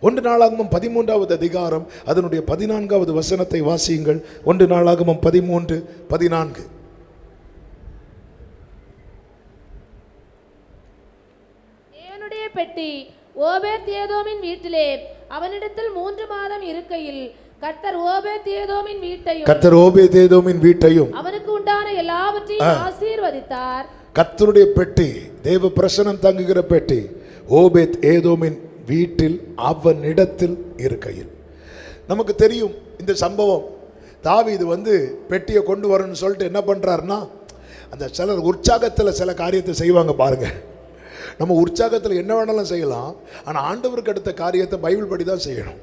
1 நாளாகமம் 13வது அதிகாரம் அதனுடைய 14வது வசனத்தை வாசியுங்கள். 1 நாளாகமம் 13:14. தேவனுடைய பெட்டி ஓபேத்-ஏதோமின் வீட்டிலே அவனிடத்தில் 3 மாதம் இருக்கையில் கர்த்தர் ஓபேத்-ஏதோமின் வீட்டையும் அவனுக்கு உண்டான எல்லாவற்றையும் ஆசீர்வதித்தார். கர்த்தருடைய பெட்டி, தேவ பிரசன்னம் தங்குகிற பெட்டி ஓபேத்-ஏதோமின் வீட்டில் அவனிடத்தில் இருக்கையில். நமக்கு தெரியும் இந்த சம்பவம். தாவீது பெட்டியை கொண்டு வரணும்னு சொல்லிட்டு என்ன பண்றாருன்னா, அந்த சிலர் உற்சாகத்தில் சில காரியத்தை செய்வாங்க பாருங்க. நம்ம உற்சாகத்தில் என்ன வேணாலும் செய்யலாம், ஆனால் ஆண்டவருக்கு அடுத்த காரியத்தை பைபிள் படி தான் செய்யணும்.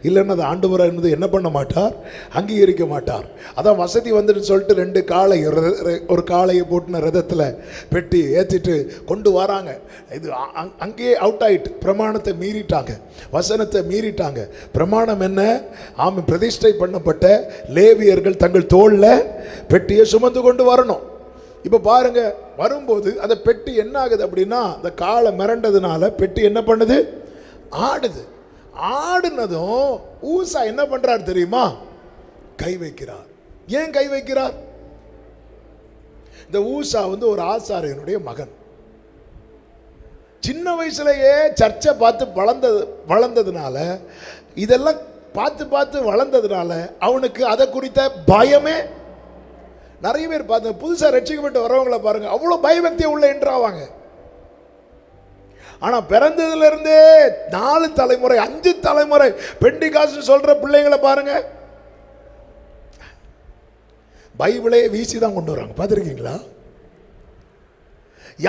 இல்லைன்னா அது ஆண்டவராக என்பது என்ன பண்ண மாட்டார், அங்கீகரிக்க மாட்டார். அதான் வசதி வந்துட்டு சொல்லிட்டு 2 காளை, ஒரு காளையை போட்டுன ரதத்தில் பெட்டி ஏற்றிட்டு கொண்டு வராங்க. இது அங்கேயே அவுட் ஆயிட்டு, பிரமாணத்தை மீறிட்டாங்க, வசனத்தை மீறிட்டாங்க. பிரமாணம் என்ன? ஆமாம், பிரதிஷ்டை பண்ணப்பட்ட லேவியர்கள் தங்கள் தோளில் பெட்டியை சுமந்து கொண்டு வரணும். இப்போ பாருங்க, வரும்போது அந்த பெட்டி என்ன ஆகுது அப்படின்னா, அந்த காளை மிரண்டதுனால பெட்டி என்ன பண்ணுது, ஆடுது. ஆடுனதும் ஊசா என்ன பண்றார் தெரியுமா, கை வைக்கிறார். ஏன் கை வைக்கிறார்? இந்த ஊசா ஒரு ஆசாரியனுடைய மகன். சின்ன வயசுலயே சர்ச்சை பார்த்து வளர்ந்ததுனால, இதெல்லாம் பார்த்து வளர்ந்ததுனால அவனுக்கு அதை குறித்த பயமே. நிறைய பேர் பார்த்து புதுசாக ரட்சிக்கப்பட்டு வரவங்களை பாருங்க, அவ்வளோ பயபக்தியை உள்ள என்றாவாங்க. ஆனால் பிறந்ததுல இருந்தே 4 தலைமுறை 5 தலைமுறை பெண்டிகாஸ்ட் சொல்ற பிள்ளைங்களை பாருங்க, பைபிளே வீசி தான் கொண்டு வராங்க. பார்த்துருக்கீங்களா?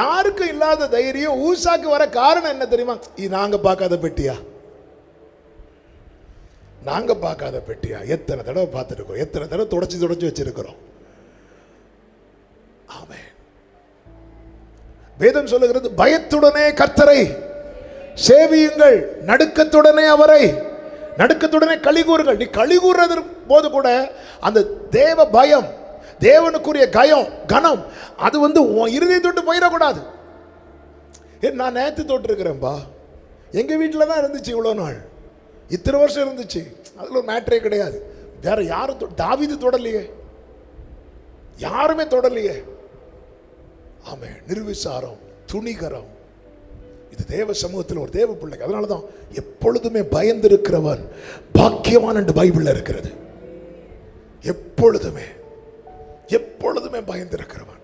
யாருக்கும் இல்லாத தைரியம் ஊசாக்கு வர காரணம் என்ன தெரியுமா? நாங்க பார்க்காத பெட்டியா, நாங்க பார்க்காத பெட்டியா? எத்தனை தடவை பார்த்துருக்கோம், எத்தனை தடவை தொடச்சி வச்சிருக்கிறோம். ஆமென். வேதம் சொல்லுகிறது, பயத்துடனே கர்த்தரை சேவியுங்கள், நடுக்கத்துடனே அவரை, நடுக்கத்துடனே களிகூறுங்கள். நீ களிகூறது போது கூட அந்த தேவ பயம், தேவனுக்குரிய கனம் அது உன் இருதயத்தொட்டு போயிடக்கூடாது. நான் நேற்று தொட்டு இருக்கிறேன்பா, எங்க வீட்டில் தான் இருந்துச்சு இவ்வளோ நாள், இத்தனை வருஷம் இருந்துச்சு, அதில் ஒரு மேட்டரே கிடையாது. வேற யாரும் தாவீது தொடலையே, யாருமே தொடலையே. ஆமே, நிர்விசாரம், துணிகரம். இது தேவ சமூகத்தில் ஒரு தேவ பிள்ளைக்கு. அதனால தான் எப்பொழுதுமே பயந்திருக்கிறவன் பாக்கியவான் என்று பைபிள்ல இருக்கிறது. எப்பொழுதுமே பயந்திருக்கிறவன்.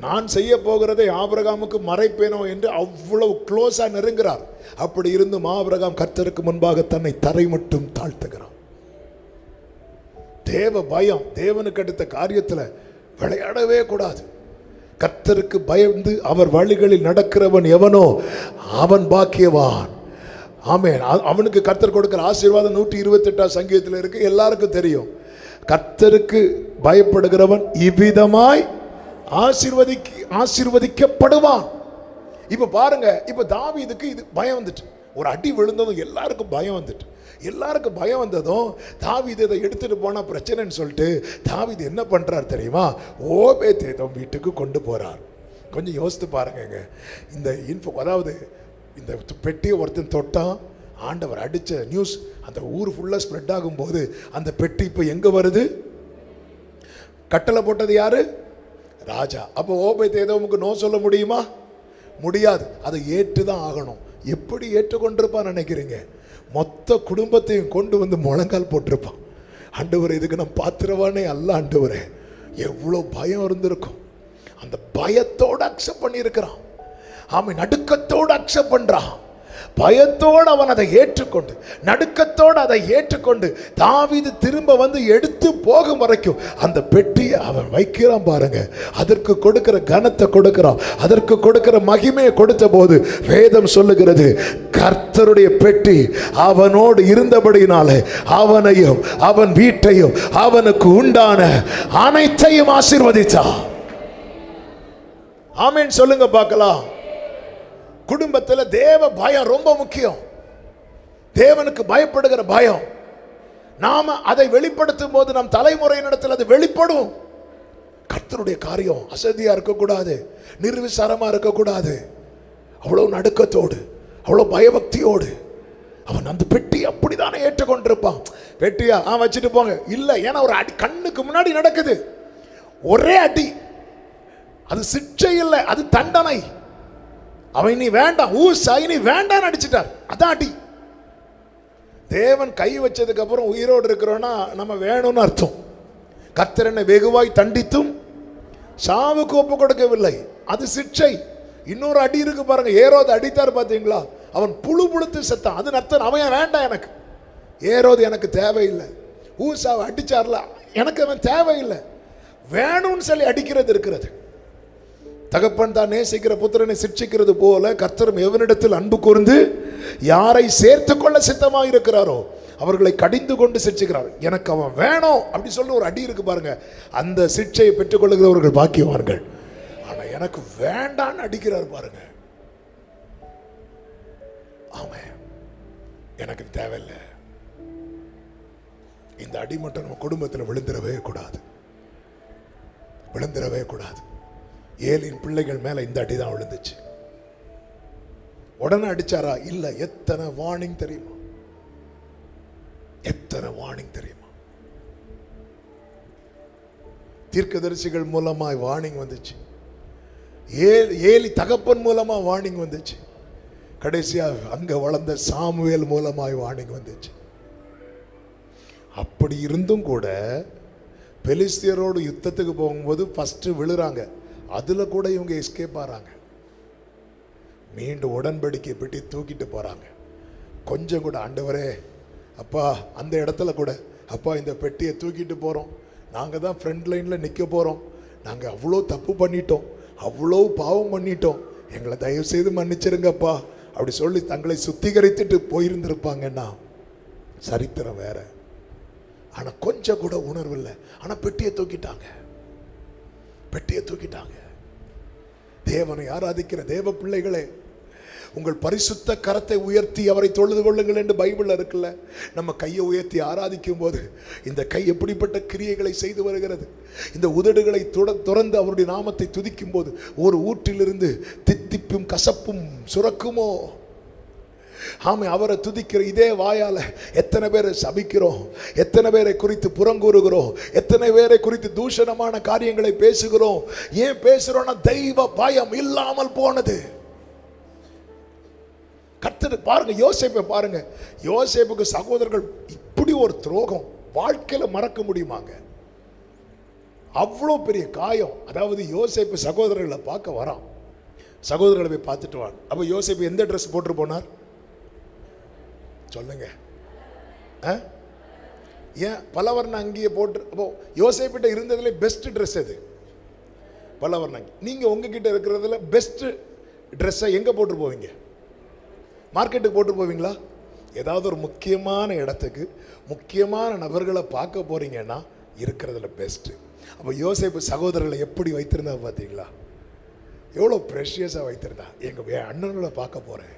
நான் செய்ய போகிறதை ஆபிரகாமுக்கு மறைப்பேனோ என்று அவ்வளவு க்ளோஸா நெருங்குறார். அப்படி இருந்தும் ஆபிரகாம் கர்த்தருக்கு முன்பாக தன்னை தரை மட்டும் தாழ்த்துகிறான். தேவ பயம், தேவனுக்கு அடுத்த காரியத்தில் விளையாடவே கூடாது. கர்த்தருக்கு பயந்து அவர் வழிகளில் நடக்கிறவன் எவனோ அவன் பாக்கியவான். ஆமென். அவனுக்கு கர்த்தர் கொடுக்கிற ஆசீர்வாதம் 128 சங்கீதத்தில் இருக்கு, எல்லாருக்கும் தெரியும். கர்த்தருக்கு பயப்படுகிறவன் இவ்விதமாய் ஆசீர்வதிக்கப்படுவான். இப்ப பாருங்க, இப்ப தாவீதுக்கு இது பயம் வந்துட்டு, ஒரு அடி விழுந்ததும் எல்லாருக்கும் பயம் வந்துட்டு. எல்லாருக்கும் பயம் வந்ததும் தாவீது இதை எடுத்துட்டு போனா பிரச்சனைன்னு சொல்லிட்டு தாவீது என்ன பண்றார் தெரியுமா, ஓபேத்-ஏதோம் வீட்டுக்கு கொண்டு போறார். கொஞ்சம் யோசித்து பாருங்க. இந்த அதாவது இந்த பெட்டியை ஒருத்தன் தொட்டான், ஆண்டவர் அடிச்ச நியூஸ் அந்த ஊர் ஃபுல்லா ஸ்ப்ரெட் ஆகும்போது அந்த பெட்டி இப்போ எங்க வருது? கட்டளை போட்டது யாரு? ராஜா. அப்போ ஓபேத்-ஏதோமுக்கு நோ சொல்ல முடியுமா? முடியாது. அதை ஏற்றுதான் ஆகணும். எப்படி ஏற்றுக்கொண்டிருப்பான்னு நினைக்கிறீங்க? மொத்த குடும்பத்தையும் கொண்டு முழங்கால் போட்டிருப்பான். ஆண்டவரே, இதுக்கு நான் பாத்திரவானே அல்ல ஆண்டவரே. எவ்வளோ பயம் இருந்திருக்கும். அந்த பயத்தோடு அக்செப்ட் பண்ணியிருக்கிறான். அவன் நடுக்கத்தோடு அக்செப்ட் பண்றான். பயத்தோடு அவன் அதை ஏற்றுக்கொண்டு, நடுக்கத்தோடு அதை ஏற்றுக்கொண்டு தாவீது திரும்ப எடுத்து போகும் வரைக்கும் அந்த பெட்டியை அவன் வைக்கிறான் பாருங்க. அதற்கு கொடுக்கிற கனத்தை கொடுக்கிறான், அதற்கு கொடுக்கிற மகிமையை கொடுத்த போது வேதம் சொல்லுகிறது, கர்த்தருடைய பெட்டி அவனோடு இருந்தபடியினாலே அவனையும் அவன் வீட்டையும் அவனுக்கு உண்டான அனைத்தையும் ஆசீர்வதித்தான். ஆமென் சொல்லுங்க பார்க்கலாம். குடும்பத்தில் தேவ பயம் ரொம்ப முக்கியம். தேவனுக்கு பயப்படுகிற பயம். நாம அதை வெளிப்படுத்தும் போது நம் தலைமுறையினிடத்தில் அது வெளிப்படும். கர்த்தருடைய காரியம் அசதியா இருக்கக்கூடாது, நிர்விசாரமா இருக்கக்கூடாது. அவ்வளவு நடுக்கத்தோடு, அவ்வளவு பயபக்தியோடு அவன் அந்த பெட்டி அப்படித்தானே ஏற்றுக்கொண்டிருப்பான். பெட்டியா வச்சுட்டு போங்க இல்லை, ஏன்னா ஒரு அடி கண்ணுக்கு முன்னாடி நடக்குது, ஒரே அடி. அது சிக்ஷை இல்லை, அது தண்டனை. அவன் நீ வேண்டாம் நீ வேண்டான்னு அடிச்சிட்டார், அதான் அடி. தேவன் கை வச்சதுக்கு அப்புறம் உயிரோடு இருக்கிறோன்னா நம்ம வேணும்னு அர்த்தம். கர்த்தர் என்னை வெகுவாய் தண்டித்தும் சாவுக்கு ஒப்பு கொடுக்கவில்லை, அது சிக்ஷை. இன்னொரு அடி இருக்கு பாருங்க, ஏரோது அடித்தார் பார்த்தீங்களா, அவன் புழு புழுத்து செத்தான், அது அர்த்தம் அவன் வேண்டாம் எனக்கு, ஏரோது எனக்கு தேவையில்லை. ஊசாவை அடிச்சார்ல, எனக்கு அவன் தேவையில்லை, வேணும்னு சொல்லி அடிக்கிறது இருக்கிறது. தகப்பன் தான் நேசிக்கிற புத்திரனை சிட்சிக்கிறது போல கர்த்தரும் எவனிடத்தில் அன்பு கூர்ந்து யாரை சேர்த்து கொள்ள சித்தமாக இருக்கிறாரோ அவர்களை கடிந்து கொண்டு சிட்சிக்கிறார். எனக்கு அவன் வேணும் அப்படி சொல்லி ஒரு அடி இருக்கு பாருங்க, அந்த சிட்சையை பெற்றுக்கொள்ளுகிறவர்கள் பாக்கியவான்கள். ஆனா எனக்கு வேண்டான்னு அடிக்கிறார் பாருங்க, ஆமாம் எனக்கு தேவையில்லை. இந்த அடி மட்டும் நம்ம குடும்பத்தில் விழுந்துடவே கூடாது, விழுந்துடவே கூடாது. ஏலின் பிள்ளைகள் மேல இந்த அடி தான் விழுந்துச்சு. உடனே அடிச்சாரா? இல்ல. எத்தனை வார்னிங் தெரியுமா, எத்தனை வார்னிங் தெரியுமா. தீர்க்கதரிசிகள் மூலமாய் வார்னிங் வந்துச்சு, ஏலி தகப்பன் மூலமா வார்னிங் வந்துச்சு, கடைசியா அங்க வளர்ந்த சாமுவேல் மூலமாய் வார்னிங் வந்துச்சு. அப்படி இருந்தும் கூட பெலிஸ்தியரோடு யுத்தத்துக்கு போகும்போது ஃபர்ஸ்ட் விழுறாங்க, அதுல கூட இவங்க எஸ்கேப் ஆறாங்க, மீண்டும் உடன்படிக்கை பெட்டி தூக்கிட்டு போறாங்க. கொஞ்சம் கூட ஆண்டவரே அப்பா அந்த இடத்துல கூட அப்பா இந்த பெட்டியை தூக்கிட்டு போறோம், நாங்க தான் ஃப்ரண்ட் லைன்ல நிக்க போறோம், நாங்க அவ்வளோ தப்பு பண்ணிட்டோம், அவ்வளோ பாவம் பண்ணிட்டோம், எங்களை தயவு செய்து மன்னிச்சிருங்கப்பா அப்படி சொல்லி தங்களை சுத்திகரித்துட்டு போயிருந்திருப்பாங்கன்னா சரித்திரம் வேற. ஆனா கொஞ்சம் கூட உணர்வு இல்லை, ஆனா பெட்டியை தூக்கிட்டாங்க, பெட்டியை தூக்கிட்டாங்க. தேவனை ஆராதிக்கிற தேவ பிள்ளைகளே, உங்கள் பரிசுத்த கரத்தை உயர்த்தி அவரை தொழுது கொள்ளுங்கள் என்று பைபிள்ல இருக்குல்ல. நம்ம கையை உயர்த்தி ஆராதிக்கும் போது இந்த கை எப்படிப்பட்ட கிரியைகளை செய்து வருகிறது. இந்த உதடுகளை துறந்து அவருடைய நாமத்தை துதிக்கும் போது ஒரு ஊற்றிலிருந்து தித்திப்பும் கசப்பும் சுரக்குமோ. ஆமை அவரை துதிக்கிற இதே வாயால எத்தனை பேரை சபிக்கிறோம், எத்தனை பேரை குறித்து புறங்கூறுகிறோம், எத்தனை பேரை குறித்து தூஷணமான காரியங்களை பேசுகிறோம். ஏன் பேசுறோம்னா தெய்வ பயம் இல்லாமல் போனது. கர்த்தர் பாருங்க, யோசேப்பை பாருங்க, யோசேப்புக்கு சகோதரர்கள் இப்படி ஒரு துரோகம் வாழ்க்கையில மறக்க முடியுமாங்க? அவ்வளோ பெரிய காயம். அதாவது யோசேப்பு சகோதரர்களை பார்க்க வரான், சகோதரர்களை போய் பார்த்துட்டு வாங்க. அப்ப யோசேப்பு எந்த ட்ரெஸ் போட்டு போனார் சொல்லுங்க? ஏன் பலவர்ண அங்கேயே போட்டு, அப்போ யோசேப்பிட்ட இருந்ததுல பெஸ்ட் ட்ரெஸ் எது? பலவர்ண அங்கி. நீங்க உங்ககிட்ட இருக்கிறதுல பெஸ்ட் ட்ரெஸ்ஸை எங்க போட்டு போவீங்க? மார்க்கெட்டுக்கு போட்டு போவீங்களா? ஏதாவது ஒரு முக்கியமான இடத்துக்கு முக்கியமான நபர்களை பார்க்க போறீங்கன்னா இருக்கிறதுல பெஸ்ட். அப்போ யோசேப்பு சகோதரர்களை எப்படி வைத்திருந்தா பார்த்தீங்களா? எவ்வளோ ப்ரெஷியஸாக வைத்திருந்தா. எங்கள் அண்ணன்களை பார்க்க போகிறேன்,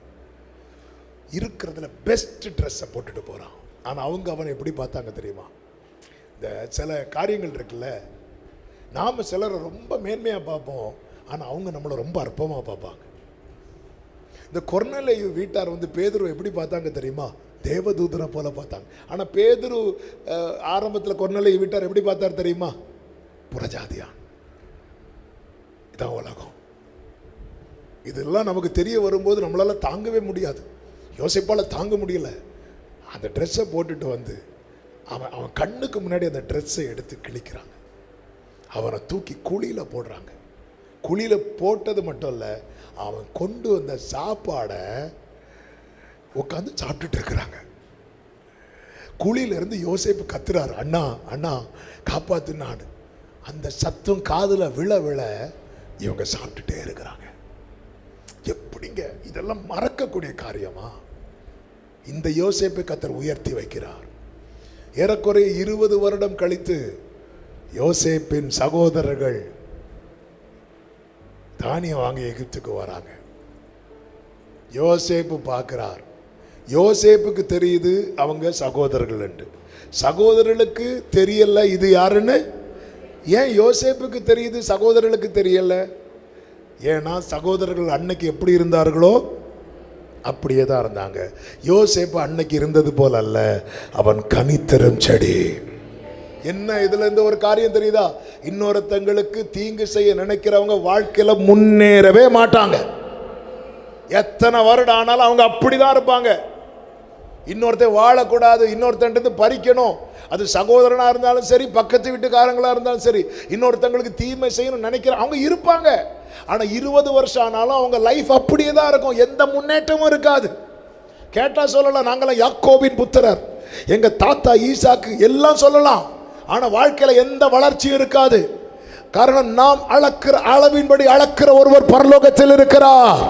இருக்கிறதுல பெஸ்ட் ட்ரெஸ்ஸை போட்டுட்டு போகிறான். ஆனால் அவங்க அவனை எப்படி பார்த்தாங்க தெரியுமா? இந்த சில காரியங்கள் இருக்குல்ல, நாம் சிலரை ரொம்ப மேன்மையாக பார்ப்போம், ஆனால் அவங்க நம்மளை ரொம்ப அற்பமாக பார்ப்பாங்க. இந்த கொர்நேலியு வீட்டார் வந்து பேதுருவை எப்படி பார்த்தாங்க தெரியுமா? தேவதூதனை போல பார்த்தாங்க. ஆனால் பேதுரு ஆரம்பத்தில் கொர்நேலியு வீட்டார் எப்படி பார்த்தார் தெரியுமா? புறஜாதியான். இதான் உலகம். இதெல்லாம் நமக்கு தெரிய வரும்போது நம்மளால தாங்கவே முடியாது. யோசிப்பால தாங்க முடியல. அந்த ட்ரெஸ்ஸை போட்டுட்டு வந்து அவன் கண்ணுக்கு முன்னாடி அந்த ட்ரெஸ்ஸை எடுத்து கிழிக்கிறாங்க, அவனை தூக்கி குழியில் போடுறாங்க. குழியில் போட்டது மட்டும் இல்லை, அவன் கொண்டு வந்த சாப்பாடை உட்காந்து சாப்பிட்டுட்டு இருக்கிறாங்க. குழியிலிருந்து யோசேப்பு கத்துறாரு, அண்ணா அண்ணா காப்பாத்துனான்னு. அந்த சத்தம் காதில் விழ விழ இவங்க சாப்பிட்டுட்டே இருக்கிறாங்க. எப்படிங்க இதெல்லாம் மறக்கக்கூடிய காரியமா? இந்த யோசேப்பை கர்த்தர் உயர்த்தி வைக்கிறார். ஏறக்குறைய 20 வருடம் கழித்து யோசேப்பின் சகோதரர்கள் தானியம் வாங்கி எகிப்துக்கு வராங்க. யோசேப்பு பார்க்கிறார். யோசேப்புக்கு தெரியுது அவங்க சகோதரர்கள் என்று. சகோதரர்களுக்கு தெரியல இது யாருன்னு. ஏன் யோசேப்புக்கு தெரியுது, சகோதரர்களுக்கு தெரியல? ஏன்னா சகோதரர்கள் அன்னைக்கு எப்படி இருந்தார்களோ அப்படியே தான் இருந்தாங்க. யோசேப்பு அன்னைக்கு இருந்தது போல அல்ல, அவன் கனித்தரும் செடி. என்ன இதுல இருந்து ஒரு காரியம் தெரியுதா? இன்னொருத்தங்களுக்கு தீங்கு செய்ய நினைக்கிறவங்க வாழ்க்கையில முன்னேறவே மாட்டாங்க. எத்தனை வருடம் ஆனாலும் அவங்க அப்படிதான் இருப்பாங்க. இன்னொருத்தன் வாழக்கூடாது, இன்னொருத்தன் பறிக்கணும், அது சகோதரனா இருந்தாலும் சரி, பக்கத்து வீட்டுக்காரங்களா இருந்தாலும் சரி, இன்னொருத்தங்களுக்கு தீமை செய்யணும்னு நினைக்கிற அவங்க இருப்பாங்க. ஆனா 20 வருஷம் ஆனாலும் அவங்க லைஃப் அப்படியே தான் இருக்கும், எந்த முன்னேற்றமும் இருக்காது. கேட்டா சொல்லலாம், நாங்களாம் யாக்கோபின் புத்திரர், எங்க தாத்தா ஈசாக்கு எல்லாம் சொல்லலாம். ஆனா வாழ்க்கையில எந்த வளர்ச்சியும் இருக்காது. காரணம், நாம் அளக்கிற அளவின்படி அளக்கிற ஒருவர் பரலோகத்தில் இருக்கிறார்.